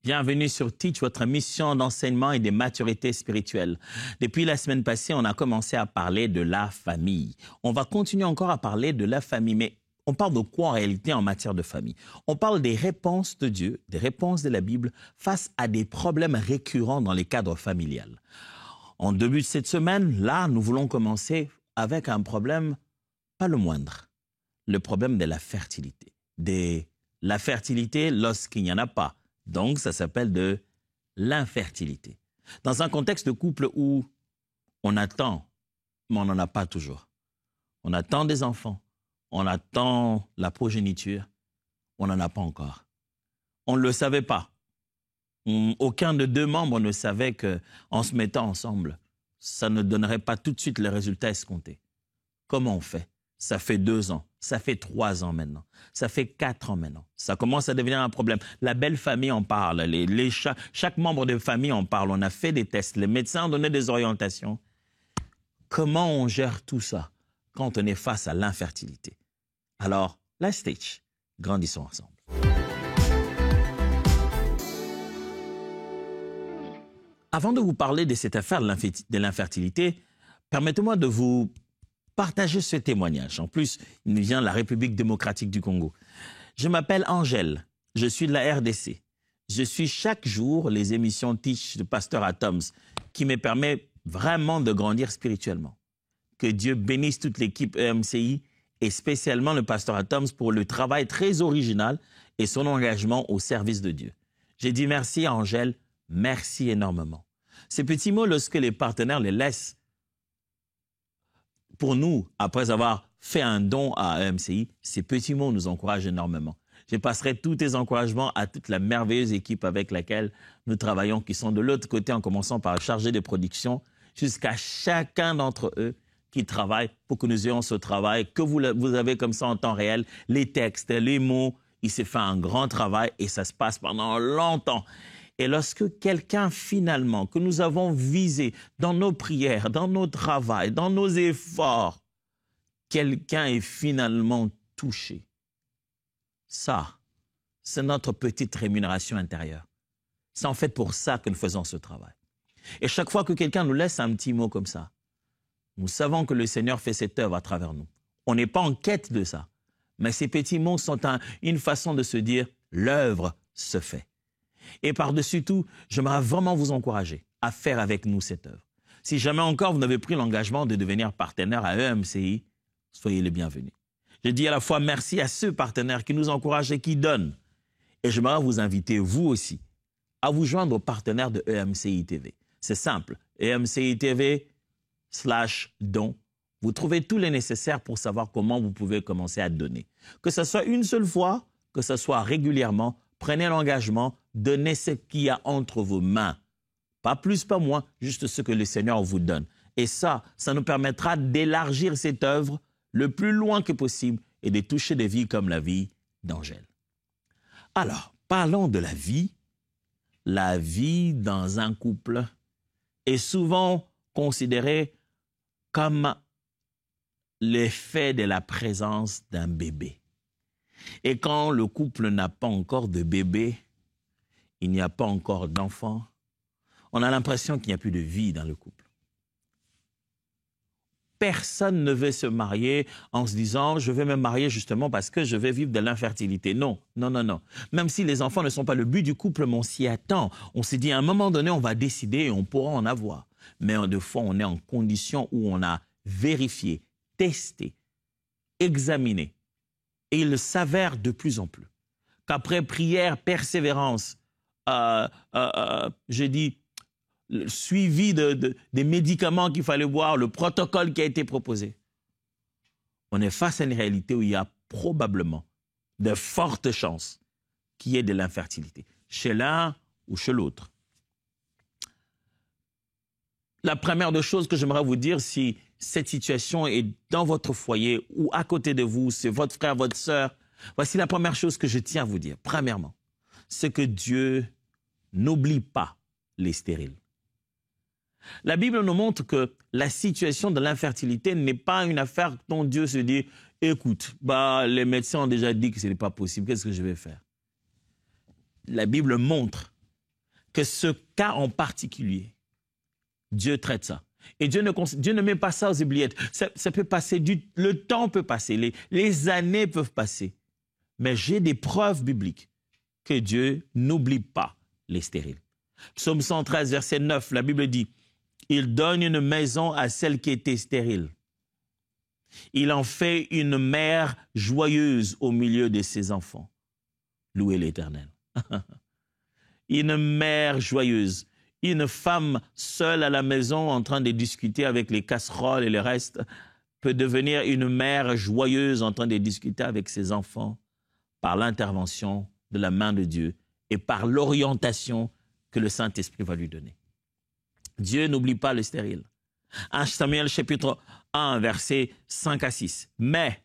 Bienvenue sur Teach, votre mission d'enseignement et de maturité spirituelle. Depuis la semaine passée, on a commencé à parler de la famille. On va continuer encore à parler de la famille, mais on parle de quoi en réalité en matière de famille? On parle des réponses de Dieu, des réponses de la Bible face à des problèmes récurrents dans les cadres familiales. En début de cette semaine, là, nous voulons commencer avec un problème pas le moindre, le problème de la fertilité. La fertilité lorsqu'il n'y en a pas. Donc, ça s'appelle de l'infertilité. Dans un contexte de couple où on attend, mais on n'en a pas toujours. On attend des enfants, on attend la progéniture, on n'en a pas encore. On ne le savait pas. Aucun des deux membres ne savait qu'en se mettant ensemble, ça ne donnerait pas tout de suite les résultats escomptés. Comment on fait? Ça fait 2 ans, ça fait 3 ans maintenant, ça fait 4 ans maintenant. Ça commence à devenir un problème. La belle famille en parle, chaque membre de famille en parle. On a fait des tests, les médecins ont donné des orientations. Comment on gère tout ça quand on est face à l'infertilité? Alors, let's teach. Grandissons ensemble. Avant de vous parler de cette affaire de l'infertilité, permettez-moi de vous partager ce témoignage. En plus, il nous vient de la République démocratique du Congo. Je m'appelle Angèle, je suis de la RDC. Je suis chaque jour les émissions Teach de Pasteur Atoms qui me permet vraiment de grandir spirituellement. Que Dieu bénisse toute l'équipe EMCI et spécialement le Pasteur Atoms pour le travail très original et son engagement au service de Dieu. J'ai dit merci à Angèle, merci énormément. Ces petits mots, lorsque les partenaires les laissent pour nous, après avoir fait un don à EMCI, ces petits mots nous encouragent énormément. Je passerai tous tes encouragements à toute la merveilleuse équipe avec laquelle nous travaillons, qui sont de l'autre côté, en commençant par le chargé de production, jusqu'à chacun d'entre eux qui travaille pour que nous ayons ce travail, que vous avez comme ça en temps réel, les textes, les mots. Il s'est fait un grand travail et ça se passe pendant longtemps. Et lorsque quelqu'un, finalement, que nous avons visé dans nos prières, dans nos travails, dans nos efforts, quelqu'un est finalement touché, ça, c'est notre petite rémunération intérieure. C'est en fait pour ça que nous faisons ce travail. Et chaque fois que quelqu'un nous laisse un petit mot comme ça, nous savons que le Seigneur fait cette œuvre à travers nous. On n'est pas en quête de ça, mais ces petits mots sont une façon de se dire « l'œuvre se fait ». Et par-dessus tout, j'aimerais vraiment vous encourager à faire avec nous cette œuvre. Si jamais encore vous n'avez pris l'engagement de devenir partenaire à EMCI, soyez les bienvenus. Je dis à la fois merci à ceux partenaires qui nous encouragent et qui donnent. Et j'aimerais vous inviter, vous aussi, à vous joindre aux partenaires de EMCI TV. C'est simple, EMCI TV/don. Vous trouvez tous les nécessaires pour savoir comment vous pouvez commencer à donner. Que ce soit une seule fois, que ce soit régulièrement, prenez l'engagement, donnez ce qu'il y a entre vos mains. Pas plus, pas moins, juste ce que le Seigneur vous donne. Et ça nous permettra d'élargir cette œuvre le plus loin que possible et de toucher des vies comme la vie d'Angèle. Alors, parlons de la vie. La vie dans un couple est souvent considérée comme l'effet de la présence d'un bébé. Et quand le couple n'a pas encore de bébé, il n'y a pas encore d'enfant, on a l'impression qu'il n'y a plus de vie dans le couple. Personne ne veut se marier en se disant « je vais me marier justement parce que je vais vivre de l'infertilité ». Non, non, non, non. Même si les enfants ne sont pas le but du couple, mais on s'y attend. On s'est dit à un moment donné, on va décider et on pourra en avoir. Mais de fois, on est en condition où on a vérifié, testé, examiné. Et il s'avère de plus en plus qu'après prière, persévérance, suivi des médicaments qu'il fallait boire, le protocole qui a été proposé, on est face à une réalité où il y a probablement de fortes chances qu'il y ait de l'infertilité, chez l'un ou chez l'autre. La première des choses que j'aimerais vous dire, si cette situation est dans votre foyer ou à côté de vous, c'est votre frère, votre sœur, voici la première chose que je tiens à vous dire. Premièrement, c'est que Dieu n'oublie pas les stériles. La Bible nous montre que la situation de l'infertilité n'est pas une affaire dont Dieu se dit « écoute, les médecins ont déjà dit que ce n'est pas possible, qu'est-ce que je vais faire ?» La Bible montre que ce cas en particulier, Dieu traite ça. Et Dieu ne met pas ça aux oubliettes. Ça peut passer, le temps peut passer, les années peuvent passer. Mais j'ai des preuves bibliques que Dieu n'oublie pas les stériles. Psaume 113, verset 9, la Bible dit, « Il donne une maison à celle qui était stérile. Il en fait une mère joyeuse au milieu de ses enfants. » Louez l'Éternel. Une mère joyeuse. Une femme seule à la maison en train de discuter avec les casseroles et le reste peut devenir une mère joyeuse en train de discuter avec ses enfants par l'intervention de la main de Dieu et par l'orientation que le Saint-Esprit va lui donner. Dieu n'oublie pas le stérile. 1 Samuel chapitre 1, versets 5 à 6. Mais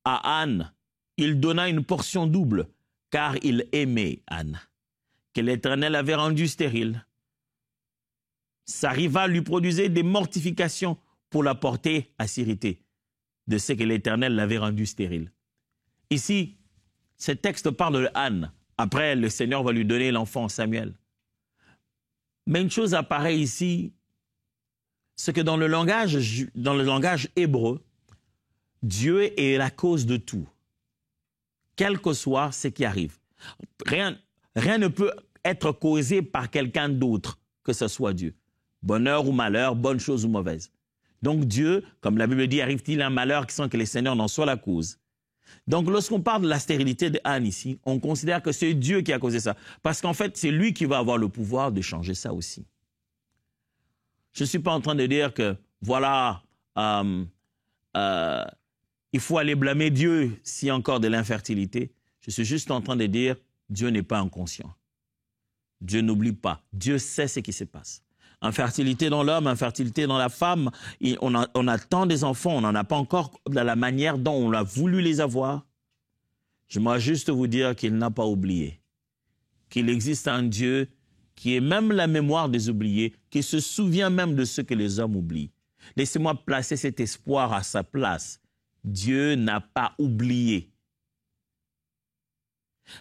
à Anne, il donna une portion double, car il aimait Anne, que l'Éternel avait rendue stérile. Sa rivale lui produisait des mortifications pour la porter à s'irriter de ce que l'Éternel l'avait rendue stérile. Ici, ce texte parle de Anne. Après, le Seigneur va lui donner l'enfant Samuel. Mais une chose apparaît ici, c'est que dans le langage hébreu, Dieu est la cause de tout, quel que soit ce qui arrive. Rien ne peut être causé par quelqu'un d'autre que ce soit Dieu. Bonheur ou malheur, bonne chose ou mauvaise. Donc Dieu, comme la Bible dit, arrive-t-il un malheur sans que le Seigneur n'en soit la cause? Donc lorsqu'on parle de la stérilité d'Anne ici, on considère que c'est Dieu qui a causé ça. Parce qu'en fait, c'est lui qui va avoir le pouvoir de changer ça aussi. Je ne suis pas en train de dire que, voilà, il faut aller blâmer Dieu s'il y a encore de l'infertilité. Je suis juste en train de dire, Dieu n'est pas inconscient. Dieu n'oublie pas. Dieu sait ce qui se passe. Infertilité dans l'homme, infertilité dans la femme. On attend des enfants, on n'en a pas encore de la manière dont on a voulu les avoir. J'aimerais juste vous dire qu'il n'a pas oublié. Qu'il existe un Dieu qui est même la mémoire des oubliés, qui se souvient même de ce que les hommes oublient. Laissez-moi placer cet espoir à sa place. Dieu n'a pas oublié.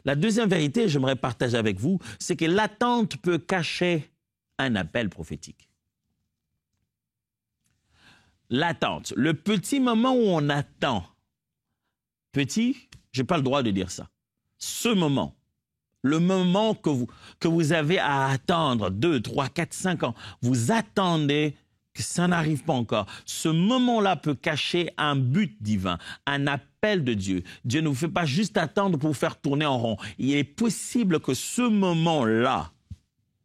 La deuxième vérité, j'aimerais partager avec vous, c'est que l'attente peut cacher un appel prophétique. L'attente, le petit moment où on attend. Petit, je n'ai pas le droit de dire ça. Ce moment, le moment que vous avez à attendre 2, 3, 4, 5 ans, vous attendez que ça n'arrive pas encore. Ce moment-là peut cacher un but divin, un appel de Dieu. Dieu ne vous fait pas juste attendre pour vous faire tourner en rond. Il est possible que ce moment-là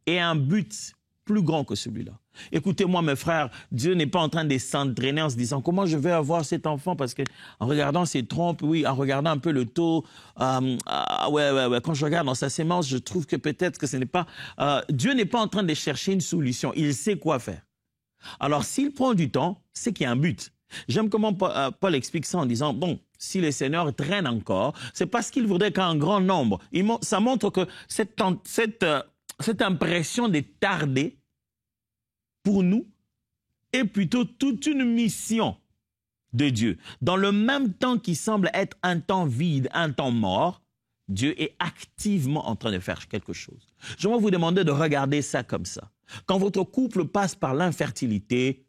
ait un but plus grand que celui-là. Écoutez-moi, mes frères, Dieu n'est pas en train de s'entraîner en se disant comment je vais avoir cet enfant parce que en regardant ses trompes, oui, en regardant un peu le taux, ouais, quand je regarde dans sa sémence, je trouve que peut-être que ce n'est pas... Dieu n'est pas en train de chercher une solution, il sait quoi faire. Alors, s'il prend du temps, c'est qu'il y a un but. J'aime comment Paul explique ça en disant, bon, si le Seigneur traîne encore, c'est parce qu'il voudrait qu'un grand nombre. Ça montre que cette impression de tarder, pour nous, est plutôt toute une mission de Dieu. Dans le même temps qui semble être un temps vide, un temps mort, Dieu est activement en train de faire quelque chose. Je vais vous demander de regarder ça comme ça. Quand votre couple passe par l'infertilité,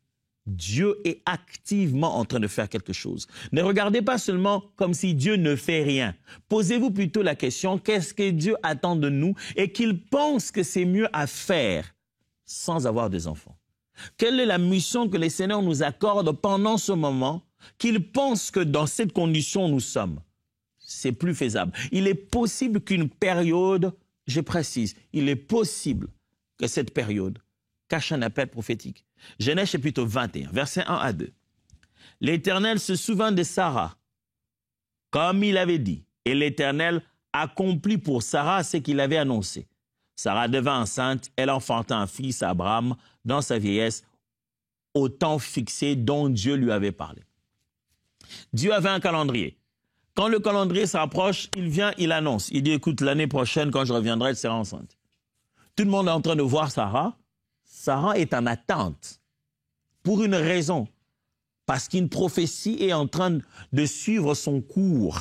Dieu est activement en train de faire quelque chose. Ne regardez pas seulement comme si Dieu ne fait rien. Posez-vous plutôt la question, qu'est-ce que Dieu attend de nous et qu'il pense que c'est mieux à faire sans avoir des enfants? Quelle est la mission que le Seigneur nous accorde pendant ce moment qu'il pense que dans cette condition nous sommes? C'est plus faisable. Il est possible qu'une période, je précise, il est possible que cette période cache un appel prophétique. Genèse chapitre 21, versets 1 à 2. L'Éternel se souvint de Sarah, comme il avait dit, et l'Éternel accomplit pour Sarah ce qu'il avait annoncé. Sarah devint enceinte, elle enfanta un fils à Abraham dans sa vieillesse, au temps fixé dont Dieu lui avait parlé. Dieu avait un calendrier. Quand le calendrier s'approche, il vient, il annonce. Il dit, écoute, l'année prochaine, quand je reviendrai, elle sera enceinte. Tout le monde est en train de voir Sarah. Sarah est en attente pour une raison. Parce qu'une prophétie est en train de suivre son cours.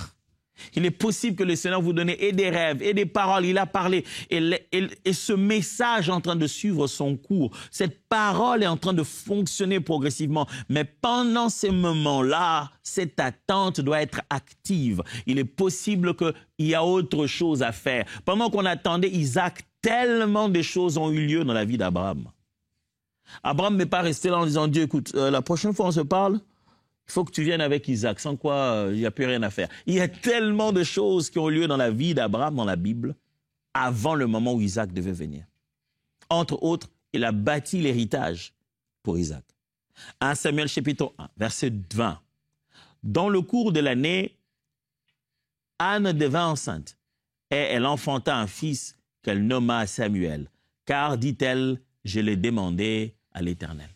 Il est possible que le Seigneur vous donne et des rêves et des paroles. Il a parlé et ce message est en train de suivre son cours. Cette parole est en train de fonctionner progressivement. Mais pendant ces moments-là, cette attente doit être active. Il est possible qu'il y a autre chose à faire. Pendant qu'on attendait Isaac, tellement de choses ont eu lieu dans la vie d'Abraham. Abraham n'est pas resté là en disant, Dieu, écoute, la prochaine fois on se parle, il faut que tu viennes avec Isaac, sans quoi il n'y a plus rien à faire. Il y a tellement de choses qui ont lieu dans la vie d'Abraham, dans la Bible, avant le moment où Isaac devait venir. Entre autres, il a bâti l'héritage pour Isaac. 1 Samuel chapitre 1, verset 20. Dans le cours de l'année, Anne devint enceinte et elle enfanta un fils qu'elle nomma Samuel, car, dit-elle, je l'ai demandé à l'Éternel.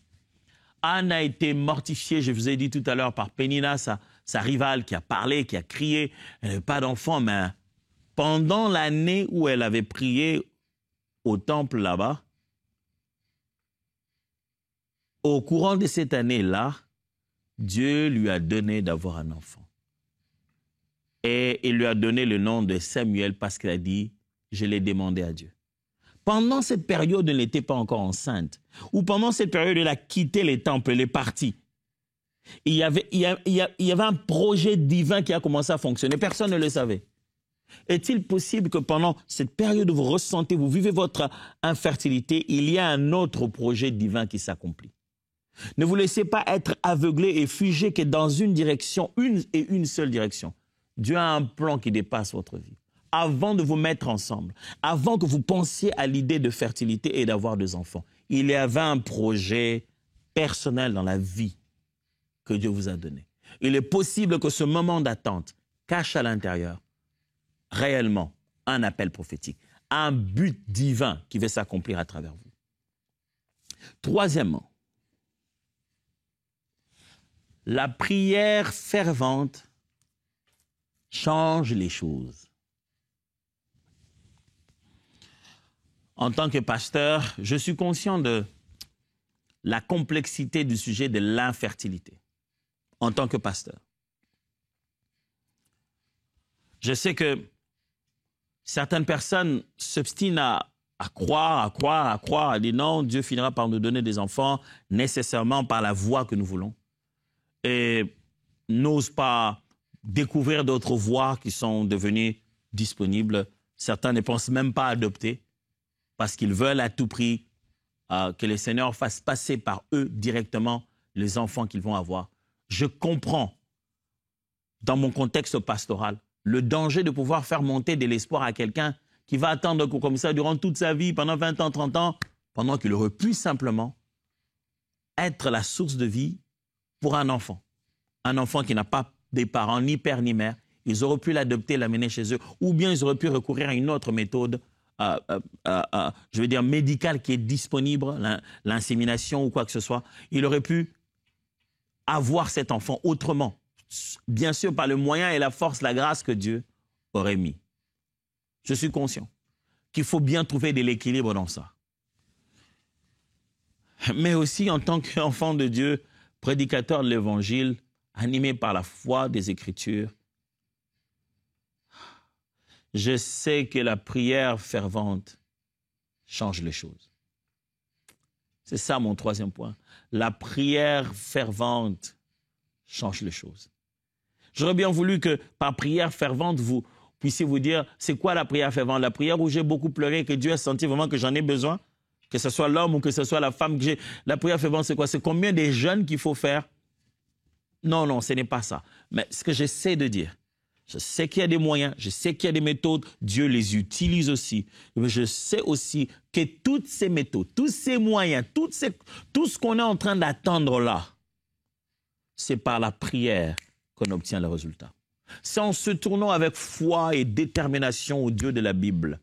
Anne a été mortifiée, je vous ai dit tout à l'heure, par Pénina, sa rivale, qui a parlé, qui a crié. Elle n'avait pas d'enfant, mais pendant l'année où elle avait prié au temple là-bas, au courant de cette année-là, Dieu lui a donné d'avoir un enfant. Et il lui a donné le nom de Samuel parce qu'il a dit, je l'ai demandé à Dieu. Pendant cette période, elle n'était pas encore enceinte. Ou pendant cette période, elle a quitté les temples, elle est partie. Il y avait un projet divin qui a commencé à fonctionner. Personne ne le savait. Est-il possible que pendant cette période où vous ressentez, vous vivez votre infertilité, il y a un autre projet divin qui s'accomplit? Ne vous laissez pas être aveuglé et figé que dans une direction, une seule direction. Dieu a un plan qui dépasse votre vie. Avant de vous mettre ensemble, avant que vous pensiez à l'idée de fertilité et d'avoir des enfants, il y avait un projet personnel dans la vie que Dieu vous a donné. Il est possible que ce moment d'attente cache à l'intérieur réellement un appel prophétique, un but divin qui va s'accomplir à travers vous. Troisièmement, la prière fervente change les choses. En tant que pasteur, je suis conscient de la complexité du sujet de l'infertilité. En tant que pasteur, je sais que certaines personnes s'obstinent à croire, à dire non, Dieu finira par nous donner des enfants nécessairement par la voie que nous voulons. Et n'osent pas découvrir d'autres voies qui sont devenues disponibles. Certains ne pensent même pas adopter parce qu'ils veulent à tout prix que le Seigneur fasse passer par eux directement les enfants qu'ils vont avoir. Je comprends, dans mon contexte pastoral, le danger de pouvoir faire monter de l'espoir à quelqu'un qui va attendre comme ça durant toute sa vie, pendant 20 ans, 30 ans, pendant qu'il aurait pu simplement être la source de vie pour un enfant. Un enfant qui n'a pas des parents, ni père ni mère. Ils auraient pu l'adopter, l'amener chez eux, ou bien ils auraient pu recourir à une autre méthode je veux dire médicale qui est disponible, l'insémination ou quoi que ce soit. Il aurait pu avoir cet enfant autrement, bien sûr par le moyen et la force, la grâce que Dieu aurait mis. Je suis conscient qu'il faut bien trouver de l'équilibre dans ça. Mais aussi en tant qu'enfant de Dieu, prédicateur de l'Évangile, animé par la foi des Écritures, je sais que la prière fervente change les choses. C'est ça mon troisième point. La prière fervente change les choses. J'aurais bien voulu que par prière fervente, vous puissiez vous dire, c'est quoi la prière fervente? La prière où j'ai beaucoup pleuré, que Dieu a senti vraiment que j'en ai besoin, que ce soit l'homme ou que ce soit la femme. La prière fervente, c'est quoi? C'est combien de jeûnes qu'il faut faire? Non, ce n'est pas ça. Mais ce que j'essaie de dire, je sais qu'il y a des moyens, je sais qu'il y a des méthodes, Dieu les utilise aussi. Mais je sais aussi que toutes ces méthodes, tous ces moyens, tout ce qu'on est en train d'attendre là, c'est par la prière qu'on obtient le résultat. C'est en se tournant avec foi et détermination au Dieu de la Bible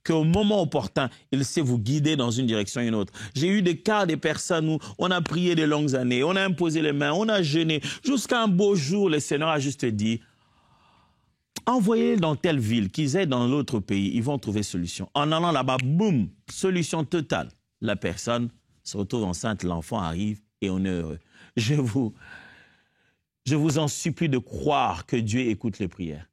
qu'au moment opportun, il sait vous guider dans une direction ou une autre. J'ai eu des cas des personnes où on a prié de longues années, on a imposé les mains, on a jeûné, jusqu'à un beau jour, le Seigneur a juste dit, envoyez-les dans telle ville, qu'ils aient dans l'autre pays, ils vont trouver solution. En allant là-bas, boum, solution totale. La personne se retrouve enceinte, l'enfant arrive et on est heureux. Je vous en supplie de croire que Dieu écoute les prières.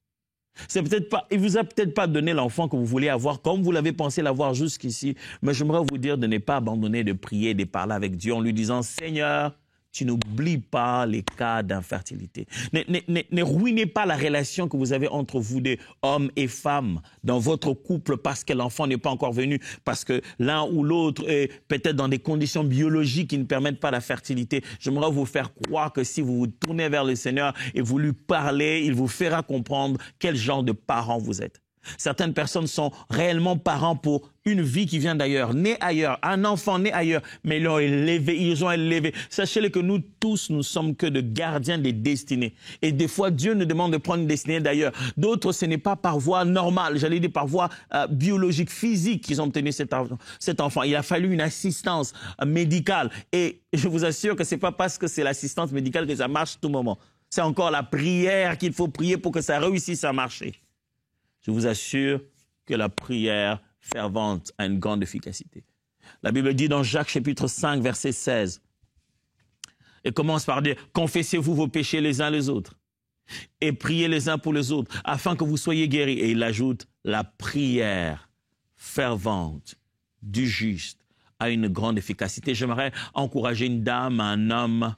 C'est peut-être pas, il vous a peut-être pas donné l'enfant que vous voulez avoir comme vous l'avez pensé l'avoir jusqu'ici. Mais j'aimerais vous dire de ne pas abandonner de prier, de parler avec Dieu en lui disant, Seigneur, tu n'oublies pas les cas d'infertilité. Ne ruinez pas la relation que vous avez entre vous deux, hommes et femmes, dans votre couple parce que l'enfant n'est pas encore venu, parce que l'un ou l'autre est peut-être dans des conditions biologiques qui ne permettent pas la fertilité. J'aimerais vous faire croire que si vous vous tournez vers le Seigneur et vous lui parlez, il vous fera comprendre quel genre de parent vous êtes. Certaines personnes sont réellement parents pour une vie qui vient d'ailleurs, née ailleurs, un enfant né ailleurs, mais ils l'ont élevé, ils ont élevé. Sachez-le que nous tous, nous sommes que de gardiens des destinées. Et des fois, Dieu nous demande de prendre une destinée d'ailleurs. D'autres, ce n'est pas par voie normale, j'allais dire par voie biologique, physique qu'ils ont obtenu cet enfant. Il a fallu une assistance médicale. Et je vous assure que ce n'est pas parce que c'est l'assistance médicale que ça marche tout moment. C'est encore la prière qu'il faut prier pour que ça réussisse à marcher. Je vous assure que la prière fervente a une grande efficacité. La Bible dit dans Jacques chapitre 5, verset 16, et commence par dire, confessez-vous vos péchés les uns les autres, et priez les uns pour les autres, afin que vous soyez guéris. Et il ajoute, la prière fervente du juste a une grande efficacité. J'aimerais encourager une dame, un homme,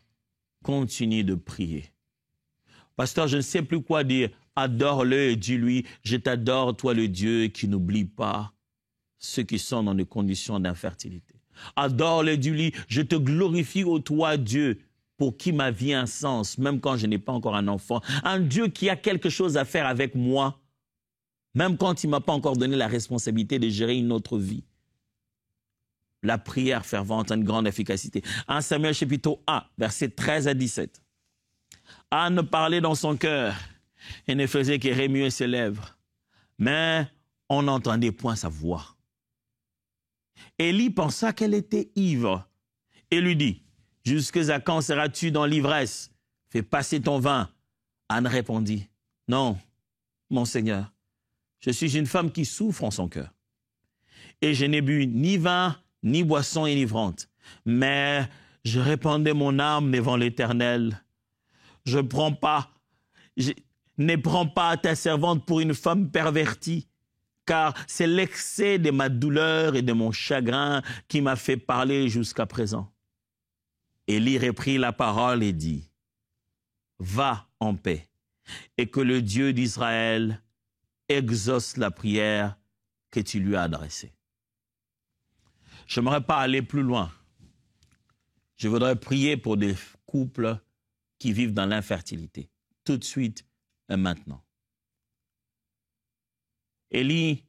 continue de prier. Pasteur, je ne sais plus quoi dire. Adore-le et dis-lui, je t'adore, toi le Dieu qui n'oublie pas ceux qui sont dans des conditions d'infertilité. Adore-le et dis-lui, je te glorifie, ô toi Dieu, pour qui ma vie a un sens, même quand je n'ai pas encore un enfant. Un Dieu qui a quelque chose à faire avec moi, même quand il ne m'a pas encore donné la responsabilité de gérer une autre vie. La prière fervente a une grande efficacité. 1 Samuel chapitre 1, versets 13 à 17. Anne parlait dans son cœur et ne faisait que remuer ses lèvres, mais on n'entendait point sa voix. Élie pensa qu'elle était ivre et lui dit, « Jusqu'à quand seras-tu dans l'ivresse? Fais passer ton vin. » Anne répondit, « Non, mon Seigneur, je suis une femme qui souffre en son cœur. Et je n'ai bu ni vin, ni boisson enivrante, mais je répandais mon âme devant l'Éternel. Ne prends pas ta servante pour une femme pervertie, car c'est l'excès de ma douleur et de mon chagrin qui m'a fait parler jusqu'à présent. » Élie reprit la parole et dit, « Va en paix, et que le Dieu d'Israël exauce la prière que tu lui as adressée. » Je n'aimerais pas aller plus loin. Je voudrais prier pour des couples qui vivent dans l'infertilité, tout de suite et maintenant. Élie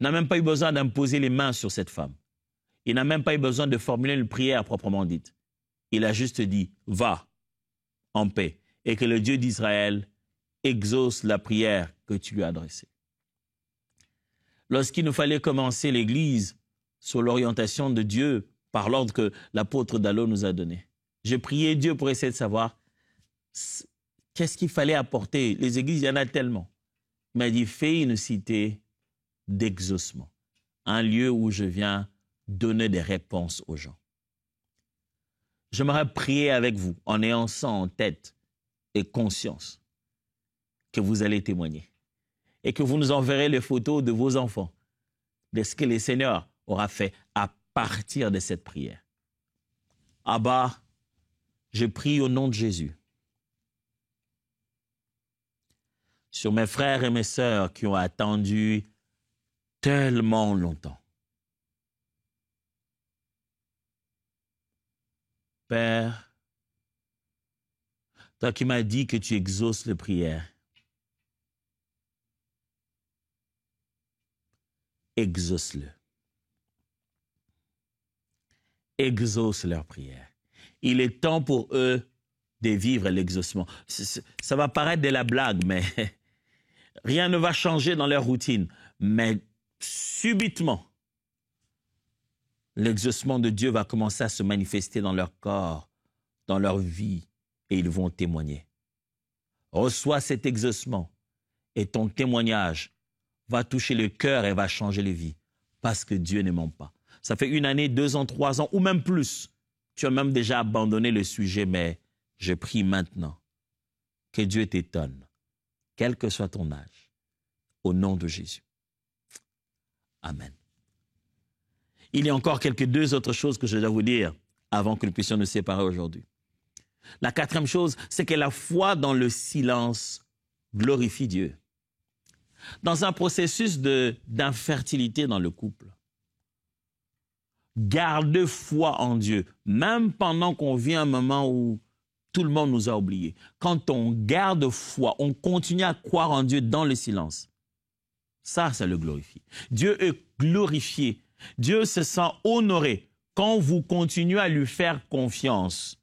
n'a même pas eu besoin d'imposer les mains sur cette femme. Il n'a même pas eu besoin de formuler une prière proprement dite. Il a juste dit, va en paix, et que le Dieu d'Israël exauce la prière que tu lui as adressée. Lorsqu'il nous fallait commencer l'Église sur l'orientation de Dieu par l'ordre que l'apôtre Dallo nous a donné, j'ai prié Dieu pour essayer de savoir qu'est-ce qu'il fallait apporter. Les églises, il y en a tellement. Il m'a dit, fais une cité d'exaucement, un lieu où je viens donner des réponses aux gens. J'aimerais prier avec vous en ayant ça en tête et conscience que vous allez témoigner et que vous nous enverrez les photos de vos enfants, de ce que le Seigneur aura fait à partir de cette prière. Abba, je prie au nom de Jésus sur mes frères et mes sœurs qui ont attendu tellement longtemps. Père, toi qui m'as dit que tu exauces les prières, exauce-le. Exauce leurs prières. Il est temps pour eux de vivre l'exaucement. Ça va paraître de la blague, mais rien ne va changer dans leur routine. Mais subitement, l'exaucement de Dieu va commencer à se manifester dans leur corps, dans leur vie, et ils vont témoigner. Reçois cet exaucement et ton témoignage va toucher le cœur et va changer les vies, parce que Dieu ne ment pas. Ça fait 1 année, 2 ans, 3 ans, ou même plus. Tu as même déjà abandonné le sujet, mais je prie maintenant que Dieu t'étonne, quel que soit ton âge, au nom de Jésus. Amen. Il y a encore deux autres choses que je dois vous dire avant que nous puissions nous séparer aujourd'hui. La quatrième chose, c'est que la foi dans le silence glorifie Dieu. Dans un processus d'infertilité dans le couple, garde foi en Dieu, même pendant qu'on vit un moment où tout le monde nous a oubliés. Quand on garde foi, on continue à croire en Dieu dans le silence. Ça le glorifie. Dieu est glorifié. Dieu se sent honoré quand vous continuez à lui faire confiance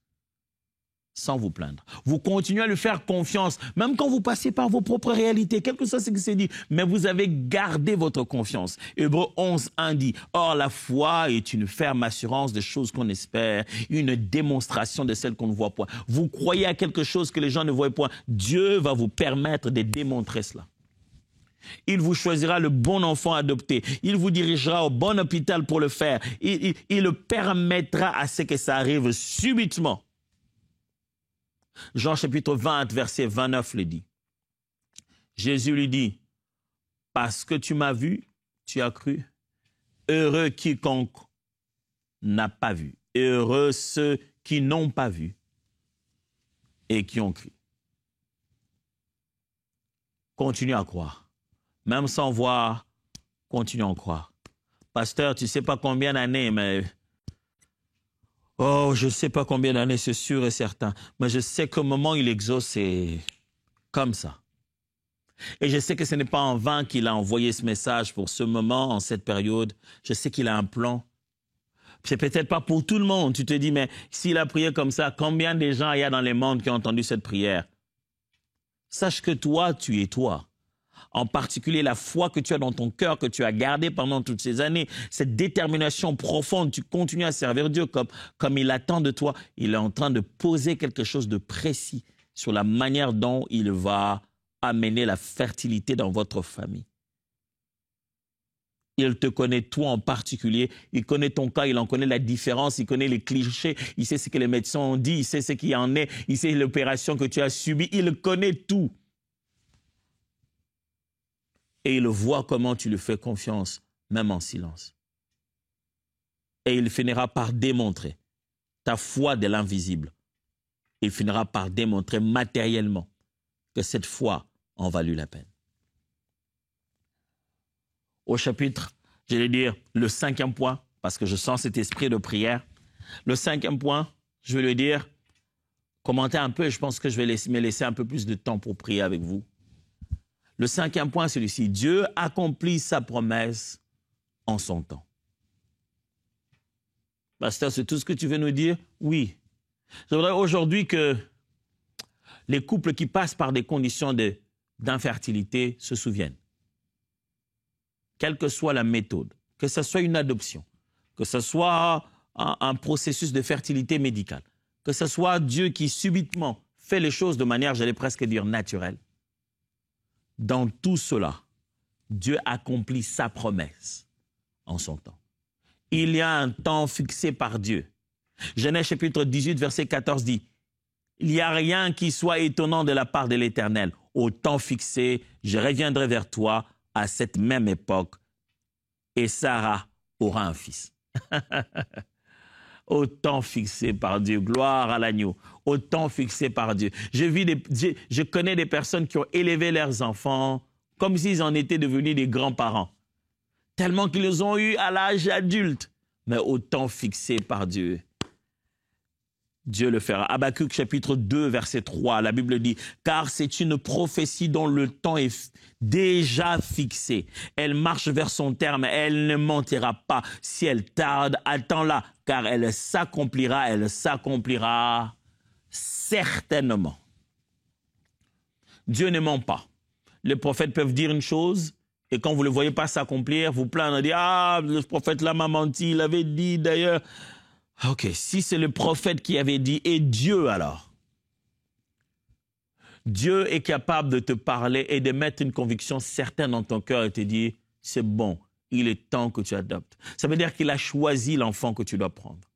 sans vous plaindre. Vous continuez à lui faire confiance, même quand vous passez par vos propres réalités, quel que soit ce qui s'est dit, mais vous avez gardé votre confiance. Hébreux 11:1 dit, « Or, la foi est une ferme assurance des choses qu'on espère, une démonstration de celles qu'on ne voit point. » Vous croyez à quelque chose que les gens ne voient point. Dieu va vous permettre de démontrer cela. Il vous choisira le bon enfant adopté. Il vous dirigera au bon hôpital pour le faire. Il permettra à ce que ça arrive subitement. Jean chapitre 20, verset 29 le dit. Jésus lui dit, « Parce que tu m'as vu, tu as cru. Heureux quiconque n'a pas vu. Et heureux ceux qui n'ont pas vu et qui ont cru. » Continue à croire. Même sans voir, continue à croire. Pasteur, tu ne sais pas combien d'années, mais... Oh, je ne sais pas combien d'années, c'est sûr et certain. Mais je sais qu'au moment où il exauce, c'est comme ça. Et je sais que ce n'est pas en vain qu'il a envoyé ce message pour ce moment, en cette période. Je sais qu'il a un plan. C'est peut-être pas pour tout le monde. Tu te dis, mais s'il a prié comme ça, combien de gens il y a dans le monde qui ont entendu cette prière? Sache que toi, tu es toi. En particulier la foi que tu as dans ton cœur, que tu as gardée pendant toutes ces années, cette détermination profonde, tu continues à servir Dieu comme il attend de toi. Il est en train de poser quelque chose de précis sur la manière dont il va amener la fertilité dans votre famille. Il te connaît toi en particulier, il connaît ton cas, il en connaît la différence, il connaît les clichés, il sait ce que les médecins ont dit, il sait ce qu'il en est, il sait l'opération que tu as subie, il connaît tout. Et il voit comment tu lui fais confiance, même en silence. Et il finira par démontrer ta foi de l'invisible. Il finira par démontrer matériellement que cette foi en valut la peine. Au chapitre, je vais dire le 5e point, parce que je sens cet esprit de prière. Le 5e point, je vais le dire, commentez un peu, et je pense que je vais me laisser un peu plus de temps pour prier avec vous. Le 5e point, c'est celui-ci. Dieu accomplit sa promesse en son temps. Pasteur, c'est tout ce que tu veux nous dire? Oui. Je voudrais aujourd'hui que les couples qui passent par des conditions d'infertilité se souviennent. Quelle que soit la méthode, que ce soit une adoption, que ce soit un processus de fertilité médicale, que ce soit Dieu qui subitement fait les choses de manière, j'allais presque dire, naturelle. Dans tout cela, Dieu accomplit sa promesse en son temps. Il y a un temps fixé par Dieu. Genèse chapitre 18, verset 14 dit, « Il n'y a rien qui soit étonnant de la part de l'Éternel. Au temps fixé, je reviendrai vers toi à cette même époque, et Sarah aura un fils. » Au temps fixé par Dieu, gloire à l'agneau, au temps fixé par Dieu. Je connais des personnes qui ont élevé leurs enfants comme s'ils en étaient devenus des grands-parents, tellement qu'ils les ont eus à l'âge adulte, mais au temps fixé par Dieu. Dieu le fera. Habakkuk chapitre 2, verset 3, la Bible dit, « Car c'est une prophétie dont le temps est déjà fixé. Elle marche vers son terme, elle ne mentira pas. Si elle tarde, attends-la, car elle s'accomplira certainement. » Dieu ne ment pas. Les prophètes peuvent dire une chose, et quand vous ne le voyez pas s'accomplir, vous plaindre, dire, « Ah, le prophète là m'a menti, il avait dit d'ailleurs... » Ok, si c'est le prophète qui avait dit, et Dieu alors? Dieu est capable de te parler et de mettre une conviction certaine dans ton cœur et te dire, c'est bon, il est temps que tu adoptes. Ça veut dire qu'il a choisi l'enfant que tu dois prendre.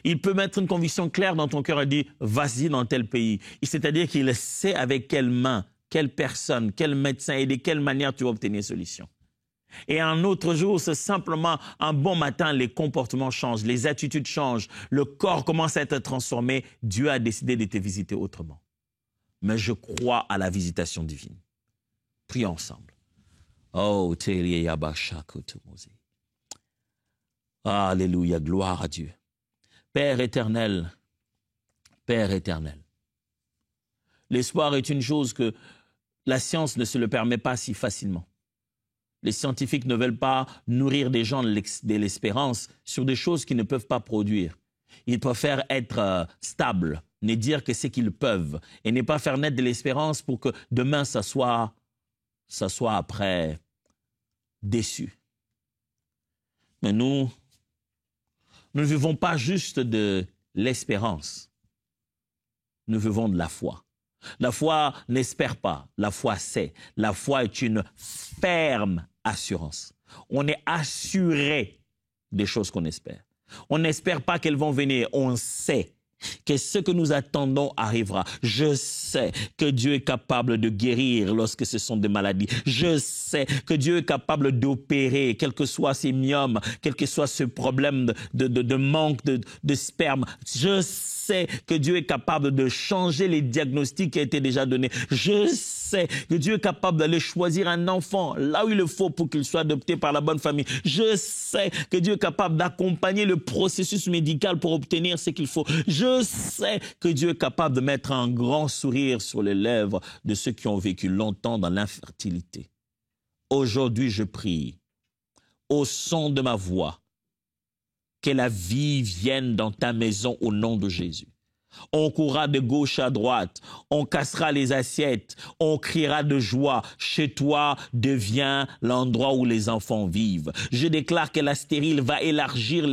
Il peut mettre une conviction claire dans ton cœur et dire, vas-y dans tel pays. C'est-à-dire qu'il sait avec quelle main, quelle personne, quel médecin et de quelle manière tu vas obtenir solution. Et un autre jour, c'est simplement un bon matin, les comportements changent, les attitudes changent, le corps commence à être transformé. Dieu a décidé de te visiter autrement. Mais je crois à la visitation divine. Prions ensemble. Oh, alléluia, gloire à Dieu. Père éternel, l'espoir est une chose que la science ne se le permet pas si facilement. Les scientifiques ne veulent pas nourrir des gens de l'espérance sur des choses qu'ils ne peuvent pas produire. Ils préfèrent être stables, ne dire que c'est qu'ils peuvent, et ne pas faire naître de l'espérance pour que demain, ça soit après déçu. Mais nous ne vivons pas juste de l'espérance. Nous vivons de la foi. La foi n'espère pas, la foi sait. La foi est une ferme assurance. On est assuré des choses qu'on espère. On n'espère pas qu'elles vont venir, on sait que ce que nous attendons arrivera. Je sais que Dieu est capable de guérir lorsque ce sont des maladies. Je sais que Dieu est capable d'opérer, quel que soit ces myomes, quel que soit ce problème de manque de sperme. Je sais que Dieu est capable de changer les diagnostics qui ont été déjà donnés. Je sais que Dieu est capable d'aller choisir un enfant là où il le faut pour qu'il soit adopté par la bonne famille. Je sais que Dieu est capable d'accompagner le processus médical pour obtenir ce qu'il faut. Je sais que Dieu est capable de mettre un grand sourire sur les lèvres de ceux qui ont vécu longtemps dans l'infertilité. Aujourd'hui, je prie, au son de ma voix, que la vie vienne dans ta maison au nom de Jésus. On courra de gauche à droite, on cassera les assiettes, on criera de joie. Chez toi devient l'endroit où les enfants vivent. Je déclare que la stérile va élargir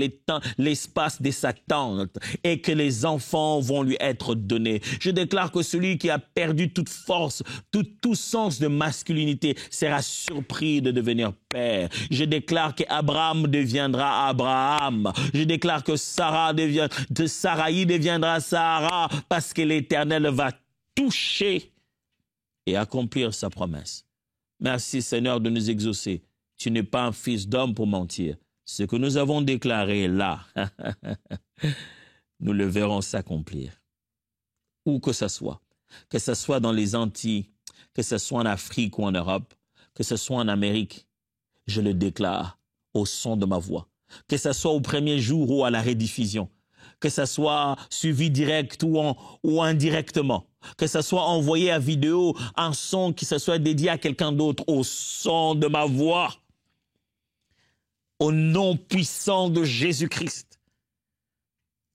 l'espace de sa tente et que les enfants vont lui être donnés. Je déclare que celui qui a perdu toute force, tout sens de masculinité sera surpris de devenir père. Je déclare qu'Abraham deviendra Abraham. Je déclare que Saraï deviendra Sarah, parce que l'Éternel va toucher et accomplir sa promesse. Merci Seigneur de nous exaucer. Tu n'es pas un fils d'homme pour mentir. Ce que nous avons déclaré là, nous le verrons s'accomplir. Où que ce soit dans les Antilles, que ce soit en Afrique ou en Europe, que ce soit en Amérique, je le déclare au son de ma voix. Que ce soit au premier jour ou à la rediffusion, que ce soit suivi direct ou indirectement, que ce soit envoyé à vidéo, un son qui se soit dédié à quelqu'un d'autre, au son de ma voix, au nom puissant de Jésus-Christ.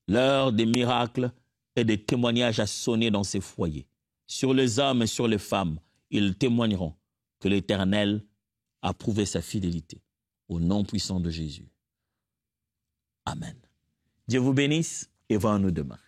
L'heure des miracles et des témoignages a sonné dans ces foyers. Sur les hommes et sur les femmes, ils témoigneront que l'Éternel a prouvé sa fidélité. Au nom puissant de Jésus. Amen. Dieu vous bénisse et voyons-nous demain.